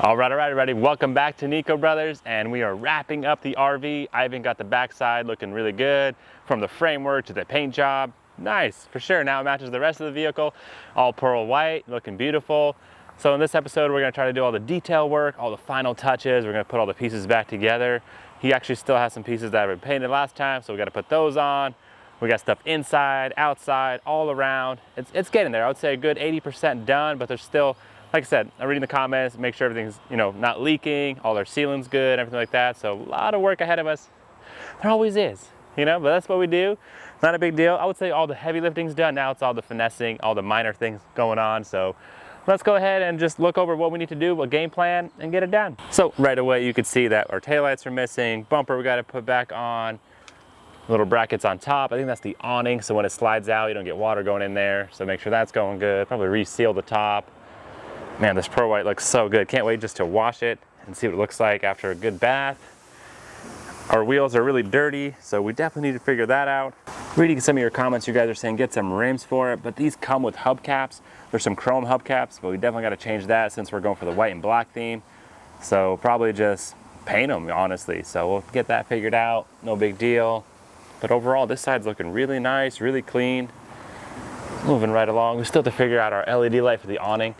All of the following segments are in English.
All right, everybody. Welcome back to Niko Brothers, and we are wrapping up the RV. I even got the backside looking really good, from the framework to the paint job. Nice, for sure. Now it matches the rest of the vehicle, all pearl white, looking beautiful. So in this episode, we're gonna try to do all the detail work, all the final touches. We're gonna put all the pieces back together. He actually still has some pieces that have been painted last time, so we gotta put those on. We got stuff inside, outside, all around. It's getting there. I would say a good 80% done, but there's still, like I said, I'm reading the comments, make sure everything's, not leaking, all our ceiling's good, everything like that. So a lot of work ahead of us. There always is, but that's what we do. Not a big deal. I would say all the heavy lifting's done. Now it's all the finessing, all the minor things going on. So let's go ahead and just look over what we need to do, what game plan, and get it done. So right away, you can see that our taillights are missing, bumper we gotta put back on, little brackets on top. I think that's the awning, so when it slides out, you don't get water going in there. So make sure that's going good. Probably reseal the top. Man, this pearl white looks so good. Can't wait just to wash it and see what it looks like after a good bath. Our wheels are really dirty, so we definitely need to figure that out. Reading some of your comments, you guys are saying get some rims for it, but these come with hubcaps. There's some chrome hubcaps, but we definitely got to change that since we're going for the white and black theme. So probably just paint them, honestly. So we'll get that figured out, no big deal. But overall, this side's looking really nice, really clean. Moving right along. We still have to figure out our LED light for the awning.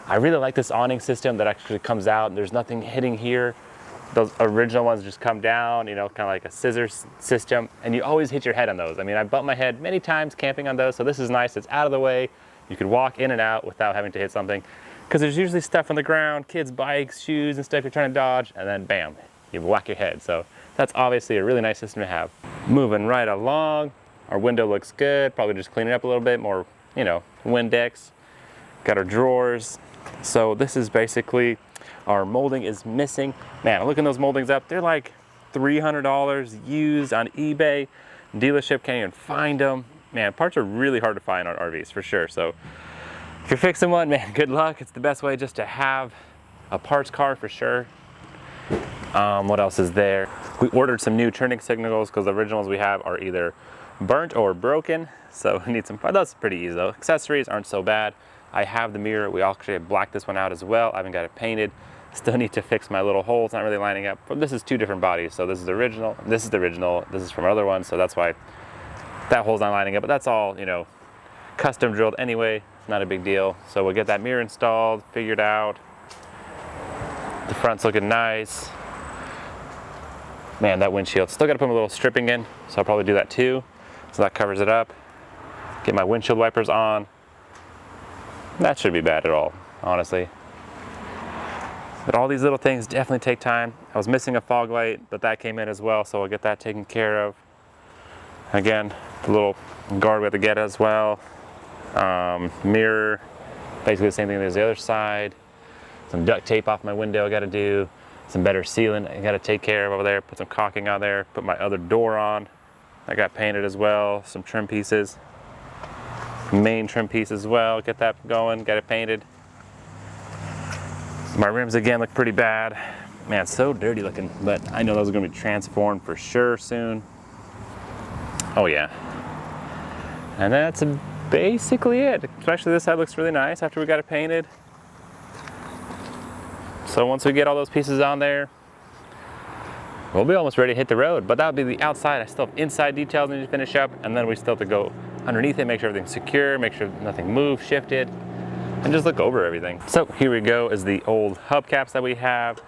I really like this awning system that actually comes out and there's nothing hitting here. Those original ones just come down, kind of like a scissor system, and you always hit your head on those. I mean, I bumped my head many times camping on those, so this is nice. It's out of the way. You can walk in and out without having to hit something, because there's usually stuff on the ground, kids' bikes, shoes and stuff you're trying to dodge, and then bam, you whack your head. So that's obviously a really nice system to have. Moving right along, our window looks good. Probably just clean it up a little bit more, Windex. Got our drawers. So this is basically, our molding is missing. Man, looking those moldings up, they're like $300 used on eBay. Dealership can't even find them. Man, parts are really hard to find on RVs for sure. So if you're fixing one, man, good luck. It's the best way just to have a parts car for sure. What else is there? We ordered some new turning signals because the originals we have are either burnt or broken. So we need some, that's pretty easy though. Accessories aren't so bad. I have the mirror. We actually blacked this one out as well. I haven't got it painted. Still need to fix my little hole. It's not really lining up. But this is two different bodies. So this is the original. This is the original. This is from another one. So that's why that hole's not lining up. But that's all, custom drilled anyway. It's not a big deal. So we'll get that mirror installed, figured out. The front's looking nice. Man, that windshield. Still got to put a little stripping in. So I'll probably do that too. So that covers it up. Get my windshield wipers on. That shouldn't be bad at all, honestly. But all these little things definitely take time. I was missing a fog light, but that came in as well, so I'll get that taken care of. Again, the little guard we have to get as well. Mirror, basically the same thing as the other side. Some duct tape off my window I gotta do. Some better sealing I gotta take care of over there. Put some caulking on there. Put my other door on. I got painted as well. Some trim pieces. Main trim piece as well, get that going, get it painted. My rims again look pretty bad. Man, so dirty looking, but I know those are gonna be transformed for sure soon. Oh yeah. And that's basically it. Especially this side looks really nice after we got it painted. So once we get all those pieces on there, we'll be almost ready to hit the road, but that'll be the outside. I still have inside details I need to finish up, and then we still have to go underneath it, make sure everything's secure, make sure nothing moved, shifted, and just look over everything. So here we go is the old hubcaps that we have.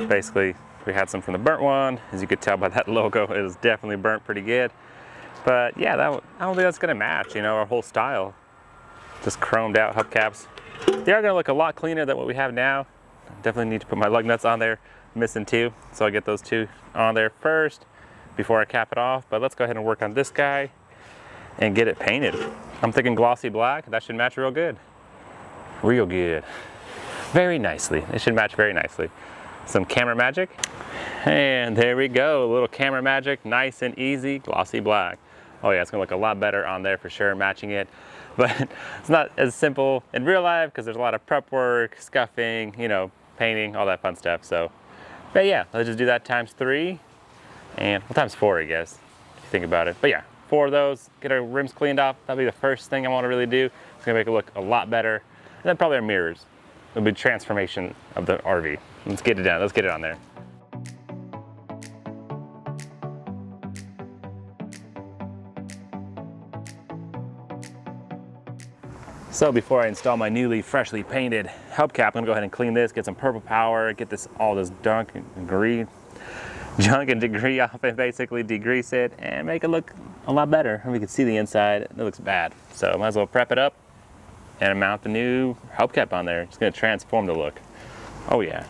Basically, we had some from the burnt one. As you could tell by that logo, it was definitely burnt pretty good. But yeah, I don't think that's gonna match, our whole style. Just chromed out hubcaps. They are gonna look a lot cleaner than what we have now. Definitely need to put my lug nuts on there, missing two. So I'll get those two on there first before I cap it off. But let's go ahead and work on this guy and get it painted. I'm thinking glossy black. That should match real good. Real good. Very nicely. It should match very nicely. Some camera magic. And there we go. A little camera magic. Nice and easy. Glossy black. Oh yeah, it's gonna look a lot better on there for sure, matching it. But it's not as simple in real life because there's a lot of prep work, scuffing, painting, all that fun stuff. So, but yeah, let's just do that times 3. And, well, times 4, I guess, if you think about it. But yeah, 4 of those, get our rims cleaned off. That'll be the first thing I want to really do. It's gonna make it look a lot better. And then probably our mirrors. it'll be transformation of the RV. Let's get it done. Let's get it on there. So before I install my newly freshly painted hubcap, I'm gonna go ahead and clean this, get some purple power, get this all this junk and debris off and basically degrease it and make it look a lot better. And we can see the inside, it looks bad. So might as well prep it up and mount the new hubcap on there. It's gonna transform the look. Oh yeah.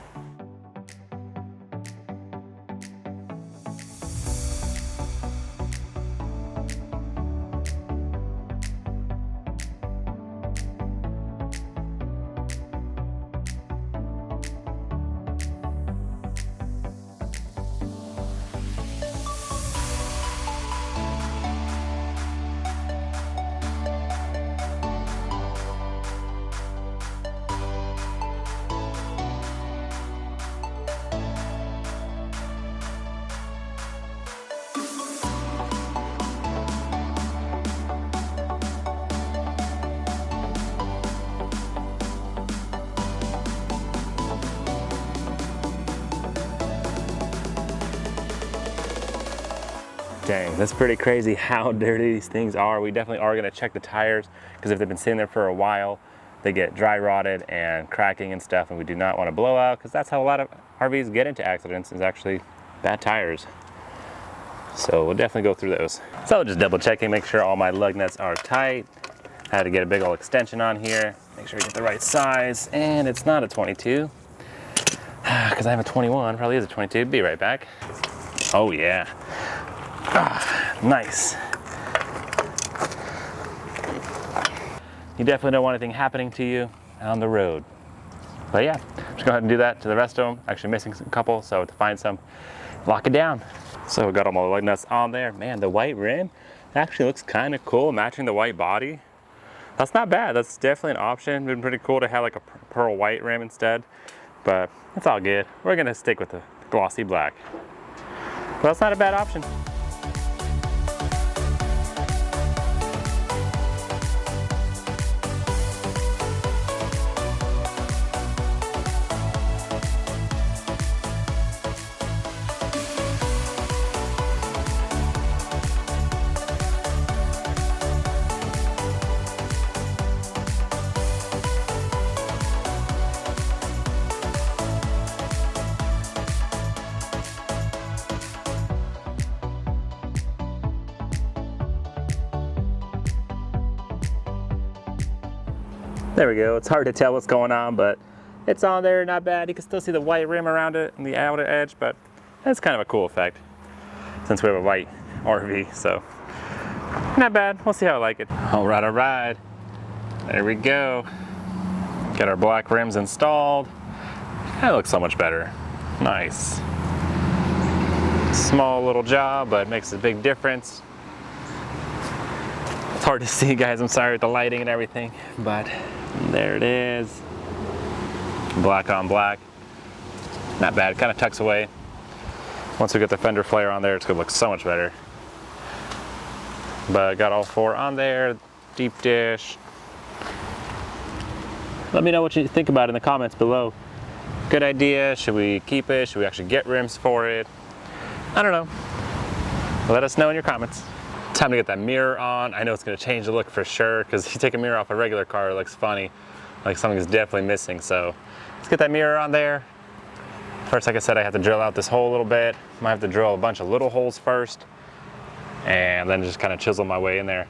Dang, that's pretty crazy how dirty these things are. We definitely are gonna check the tires because if they've been sitting there for a while, they get dry rotted and cracking and stuff, and we do not want to blow out because that's how a lot of RVs get into accidents, is actually bad tires. So we'll definitely go through those. So just double checking, make sure all my lug nuts are tight. I had to get a big old extension on here, make sure you get the right size, and it's not a 22 because I have a 21, probably is a 22. Be right back. Oh yeah. Ah, nice. You definitely don't want anything happening to you on the road. But yeah, just go ahead and do that to the rest of them. Actually missing a couple, so to find some, lock it down. So we got all my lug nuts on there. Man, the white rim actually looks kind of cool, matching the white body. That's not bad. That's definitely an option. Been pretty cool to have like a pearl white rim instead, but it's all good. We're gonna stick with the glossy black. But that's not a bad option. There we go. It's hard to tell what's going on, but it's on there, not bad. You can still see the white rim around it and the outer edge, but that's kind of a cool effect since we have a white RV, so not bad. We'll see how I like it. All right, all right. There we go. Get our black rims installed. That looks so much better. Nice. Small little job, but makes a big difference. It's hard to see, guys. I'm sorry with the lighting and everything, but there it is. Black on black. Not bad. Kind of tucks away. Once we get the fender flare on there, it's gonna look so much better. But got all four on there. Deep dish. Let me know what you think about it in the comments below. Good idea. Should we keep it? Should we actually get rims for it? I don't know. Let us know in your comments. Time to get that mirror on. I know it's gonna change the look for sure, because if you take a mirror off a regular car, it looks funny. Like something's definitely missing. So let's get that mirror on there. First, like I said, I have to drill out this hole a little bit. Might have to drill a bunch of little holes first, and then just kind of chisel my way in there.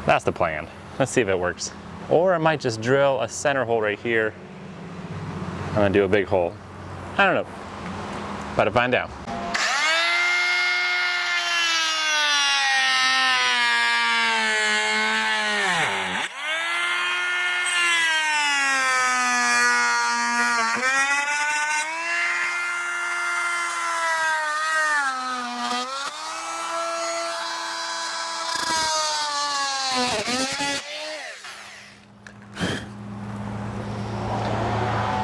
That's the plan. Let's see if it works. Or I might just drill a center hole right here and then do a big hole. I don't know. About to find out.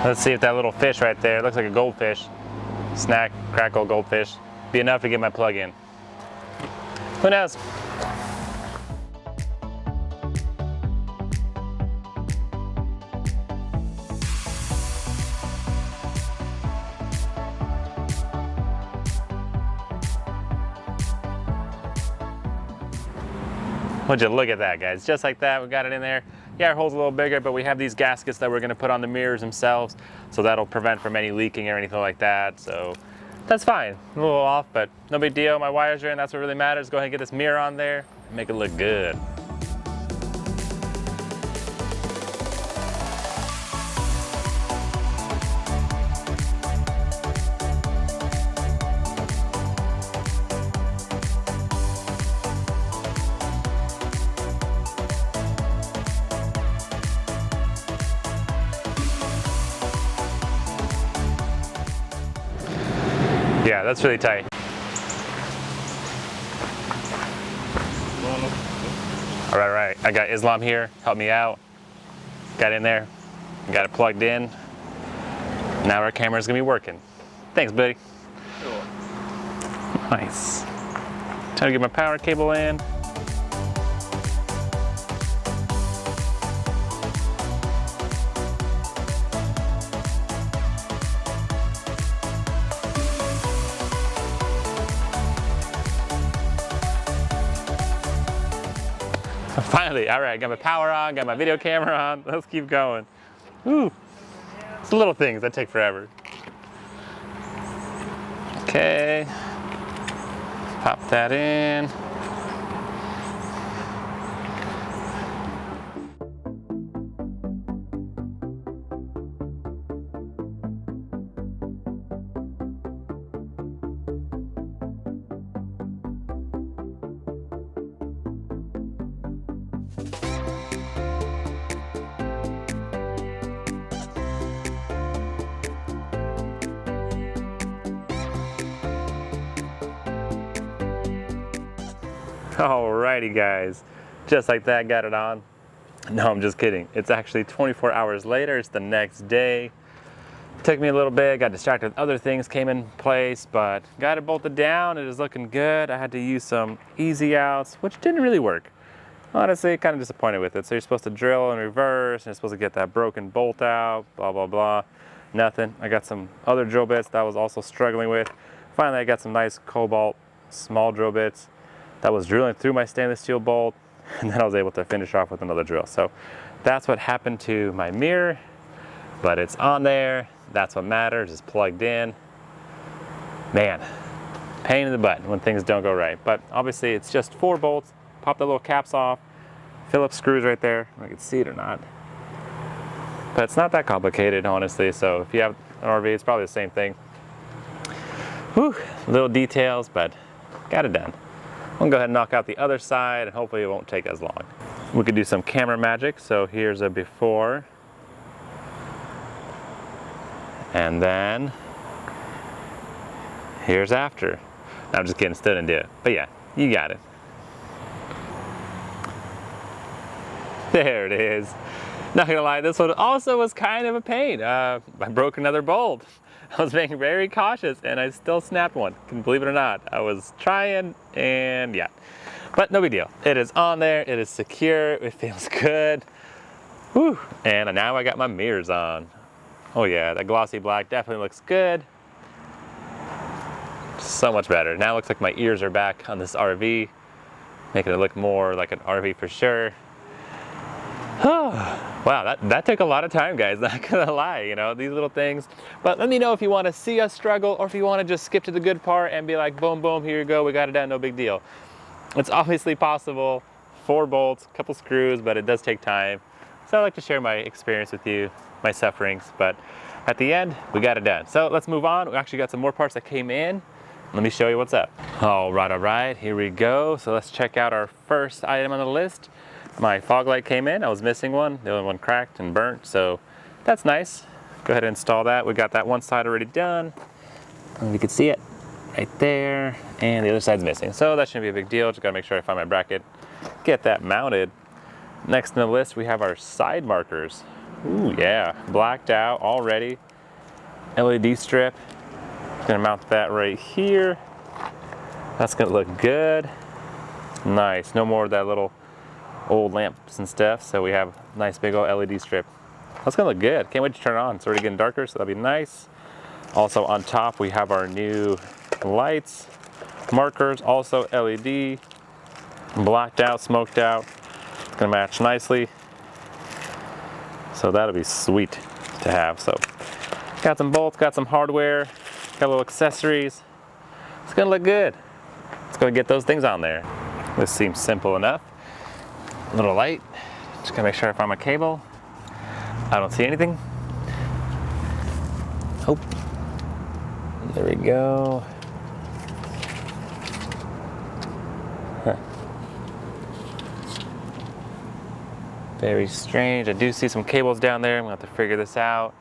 Let's see if that little fish right there, looks like a goldfish, snack, crackle goldfish, be enough to get my plug in. Who knows? Would you look at that, guys? Just like that, we got it in there. Yeah, our hole's a little bigger, but we have these gaskets that we're gonna put on the mirrors themselves, so that'll prevent from any leaking or anything like that. So that's fine. A little off, but no big deal. My wires are in, that's what really matters. Go ahead and get this mirror on there, make it look good. Yeah, that's really tight. All right. I got Islam here, help me out. Got in there, got it plugged in. Now our camera's gonna be working. Thanks, buddy. Sure. Nice. Time to get my power cable in. Finally, all right, got my power on, got my video camera on. Let's keep going. Woo. It's the little things that take forever. Okay, pop that in. Alrighty guys, just like that, got it on. No, I'm just kidding. It's actually 24 hours later, it's the next day. Took me a little bit, got distracted with other things, came in place, but got it bolted down, it is looking good. I had to use some easy outs, which didn't really work. Honestly, kind of disappointed with it. So you're supposed to drill in reverse, and you're supposed to get that broken bolt out, blah, blah, blah. Nothing. I got some other drill bits that I was also struggling with. Finally, I got some nice cobalt small drill bits that was drilling through my stainless steel bolt, and then I was able to finish off with another drill. So that's what happened to my mirror, but it's on there. That's what matters, it's plugged in. Man, pain in the butt when things don't go right. But obviously it's just 4 bolts, pop the little caps off, Phillips screws right there. I can see it or not. But it's not that complicated, honestly. So if you have an RV, it's probably the same thing. Whew, little details, but got it done. I'm gonna go ahead and knock out the other side, and hopefully it won't take as long. We could do some camera magic. So here's a before, and then here's after. I'm just kidding, still didn't do it, but yeah, you got it. There it is. Not gonna lie, this one also was kind of a pain. I broke another bolt. I was being very cautious and I still snapped one. Can you believe it or not? I was trying, and yeah. But no big deal. It is on there, it is secure, it feels good. Whew. And now I got my mirrors on. Oh yeah, that glossy black definitely looks good. So much better. Now it looks like my ears are back on this RV, making it look more like an RV for sure. Wow, that took a lot of time, guys, not gonna lie, you know, these little things. But let me know if you want to see us struggle, or if you want to just skip to the good part and be like, boom, boom, here you go, we got it done, no big deal. It's obviously possible. 4 bolts, a couple screws, but it does take time. So I like to share my experience with you, my sufferings, but at the end, we got it done. So let's move on. We actually got some more parts that came in. Let me show you what's up. All right, here we go. So let's check out our first item on the list. My fog light came in, I was missing one. The other one cracked and burnt, so that's nice. Go ahead and install that. We got that one side already done. And you can see it right there, and the other side's missing. So that shouldn't be a big deal. Just gotta make sure I find my bracket, get that mounted. Next on the list, we have our side markers. Ooh, yeah, blacked out already. LED strip. Gonna mount that right here. That's gonna look good. Nice, no more of that little old lamps and stuff, so we have a nice big old LED strip. That's gonna look good. Can't wait to turn it on. It's already getting darker, so that'll be nice. Also on top, we have our new lights, markers, also LED. blacked out, smoked out. It's gonna match nicely. So that'll be sweet to have. So got some bolts, got some hardware, got little accessories. It's gonna look good. Let's go get those things on there. This seems simple enough. A little light. Just gotta make sure I find my cable. I don't see anything. Oh, there we go. Huh. Very strange. I do see some cables down there. I'm gonna have to figure this out.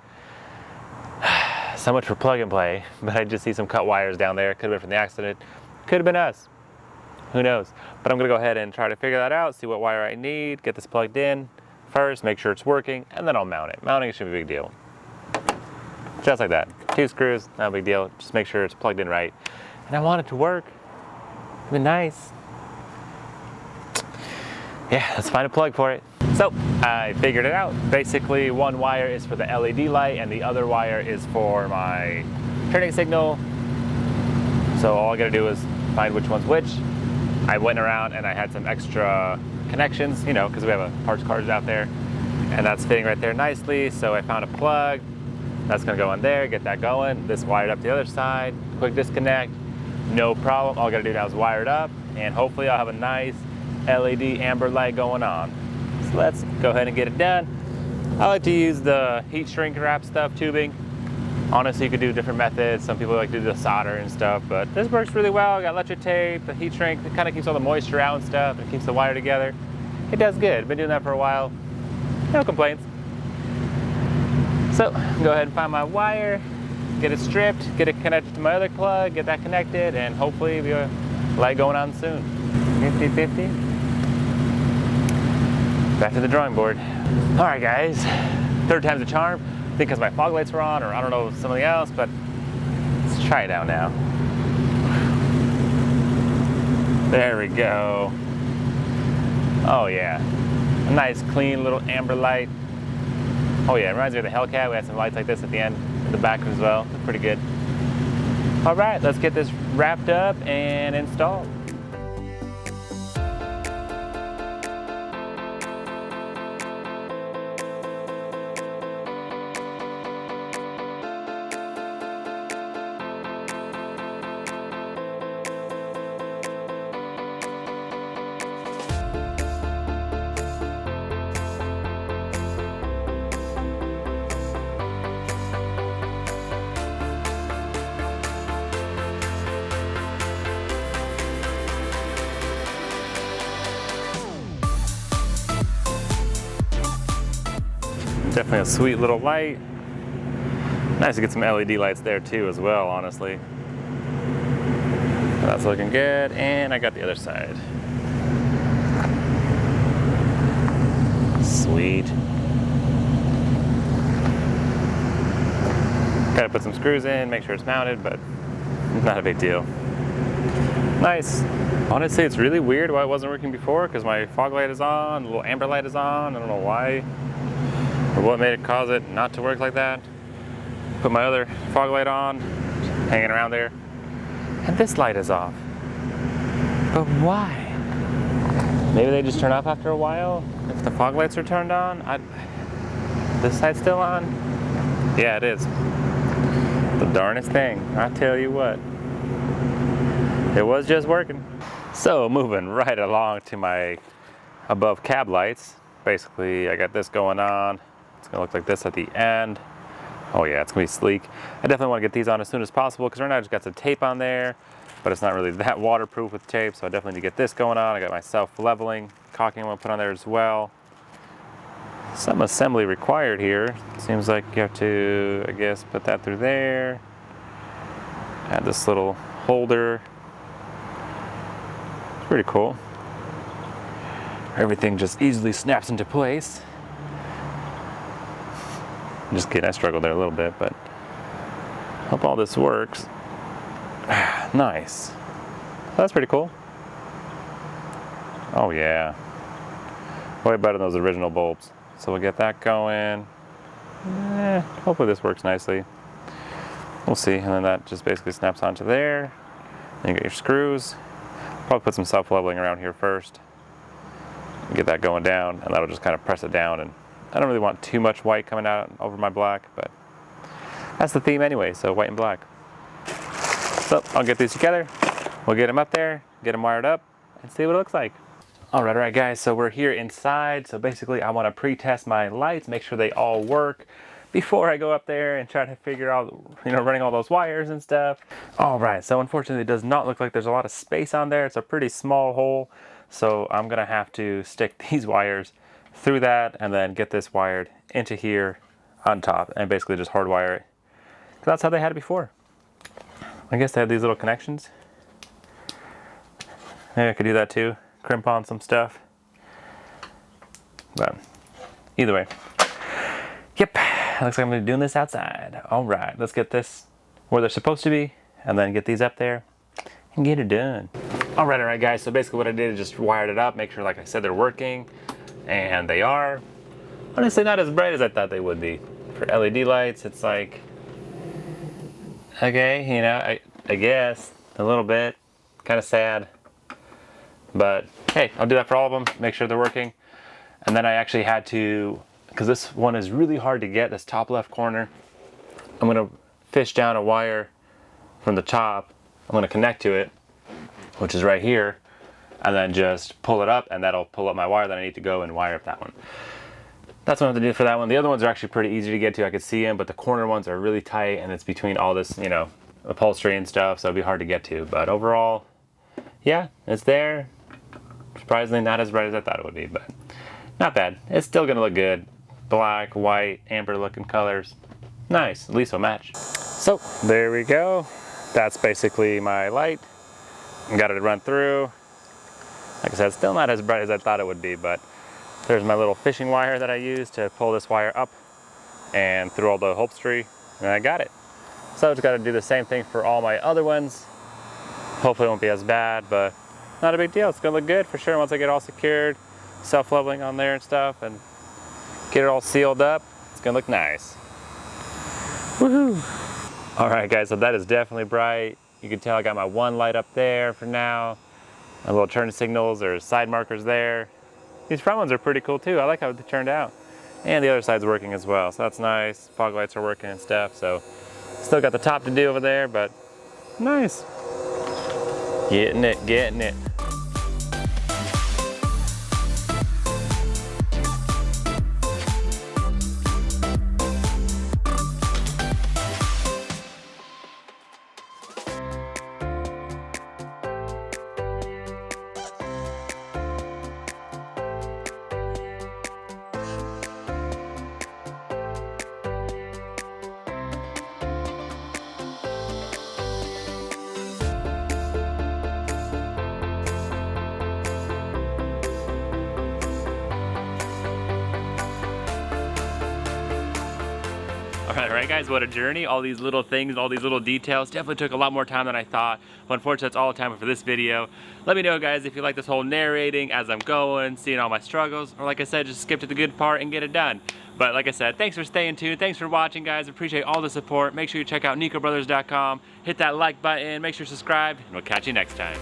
So much for plug and play, but I just see some cut wires down there. Could have been from the accident. Could have been us. Who knows? But I'm gonna go ahead and try to figure that out, see what wire I need, get this plugged in first, make sure it's working, and then I'll mount it. Mounting should be a big deal. Just like that. 2 screws, not a big deal. Just make sure it's plugged in right. And I want it to work. It'd be nice. Yeah, let's find a plug for it. So I figured it out. Basically, one wire is for the LED light and the other wire is for my turning signal. So all I gotta do is find which one's which. I went around and I had some extra connections, you know, because we have a parts card out there, and that's fitting right there nicely. So I found a plug. That's gonna go in there, get that going. This wired up the other side, quick disconnect, no problem. All I gotta do now is wire it up, and hopefully I'll have a nice LED amber light going on. So let's go ahead and get it done. I like to use the heat shrink wrap stuff, tubing. Honestly, you could do different methods. Some people like to do the solder and stuff, but this works really well. I got electric tape, the heat shrink, it kind of keeps all the moisture out and stuff. It keeps the wire together. It does good. Been doing that for a while. No complaints. So, go ahead and find my wire, get it stripped, get it connected to my other plug, get that connected, and hopefully we have a light going on soon. 50-50. Back to the drawing board. All right, guys. 3rd time's a charm. I think because my fog lights were on, or I don't know, something else, but let's try it out now. There we go. Oh yeah, a nice clean little amber light. Oh yeah, it reminds me of the Hellcat. We had some lights like this at the end, in the back as well. They're pretty good. All right, let's get this wrapped up and installed. Definitely a sweet little light. Nice to get some LED lights there too as well, honestly. That's looking good, and I got the other side. Sweet. Gotta put some screws in, make sure it's mounted, but not a big deal. Nice. Honestly, it's really weird why it wasn't working before, because my fog light is on, the little amber light is on. I don't know why. Or what made it cause it not to work like that. Put my other fog light on, hanging around there, and this light is off. But why? Maybe they just turn off after a while if the fog lights are turned on. This side's still on? Yeah, it is. The darnest thing, I tell you what. It was just working. So moving right along to my above cab lights. Basically, I got this going on. It's gonna look like this at the end. Oh yeah, it's gonna be sleek. I definitely wanna get these on as soon as possible because right now I just got some tape on there, but it's not really that waterproof with tape, so I definitely need to get this going on. I got my self-leveling caulking I'm gonna put on there as well. Some assembly required here. Seems like you have to, I guess, put that through there. Add this little holder. It's pretty cool. Everything just easily snaps into place. Just kidding, I struggled there a little bit, but hope all this works. Nice. That's pretty cool. Oh yeah. Way better than those original bulbs. So we'll get that going. Hopefully this works nicely. We'll see, and then that just basically snaps onto there. Then you get your screws. probably put some self-leveling around here first. Get that going down, and that'll just kind of press it down. And I don't really want too much white coming out over my black, but that's the theme anyway, so white and black. So I'll get these together, we'll get them up there, get them wired up, and see what it looks like. All right guys, so we're here inside. So basically I want to pre-test my lights, make sure they all work before I go up there and try to figure out, running all those wires and stuff. All right, so unfortunately it does not look like there's a lot of space on there. It's a pretty small hole. So I'm gonna have to stick these wires through that and then get this wired into here on top and basically just hardwire it. That's how they had it before. I guess they had these little connections. Maybe I could do that too. Crimp on some stuff. But either way. Yep, looks like I'm gonna be doing this outside. All right, let's get this where they're supposed to be and then get these up there and get it done. All right guys, so basically what I did is just wired it up, make sure, like I said, they're working, and they are. Honestly, not as bright as I thought they would be. For LED lights, it's like, okay, I guess, a little bit, kind of sad. But hey, I'll do that for all of them, make sure they're working. And then I actually had to, because this one is really hard to get, this top left corner, I'm gonna fish down a wire from the top, I'm gonna connect to it, which is right here, and then just pull it up, and that'll pull up my wire that I need to go and wire up that one. That's what I have to do for that one. The other ones are actually pretty easy to get to. I could see them, but the corner ones are really tight, and it's between all this, upholstery and stuff, so it'd be hard to get to. But overall, yeah, it's there. Surprisingly, not as bright as I thought it would be, but not bad. It's still gonna look good. Black, white, amber looking colors. Nice, at least it'll match. So, there we go. That's basically my light. Got it to run through. Like I said, still not as bright as I thought it would be, but there's my little fishing wire that I used to pull this wire up and through all the upholstery, and I got it. So I just got to do the same thing for all my other ones. Hopefully it won't be as bad, but not a big deal. It's gonna look good for sure once I get all secured, self-leveling on there and stuff, and get it all sealed up. It's gonna look nice. Woohoo! All right guys, so that is definitely bright. You can tell I got my one light up there for now. My little turn signals, there's side markers there. These front ones are pretty cool too. I like how they turned out. And the other side's working as well, so that's nice. Fog lights are working and stuff, so still got the top to do over there, but nice. Getting it, getting it. All right guys, what a journey. All these little things, all these little details. Definitely took a lot more time than I thought. But unfortunately, that's all the time for this video. Let me know guys if you like this whole narrating as I'm going, seeing all my struggles, or like I said, just skip to the good part and get it done. But like I said, thanks for staying tuned. Thanks for watching guys. Appreciate all the support. Make sure you check out NikoBrothers.com. Hit that like button, make sure you're subscribed, and we'll catch you next time.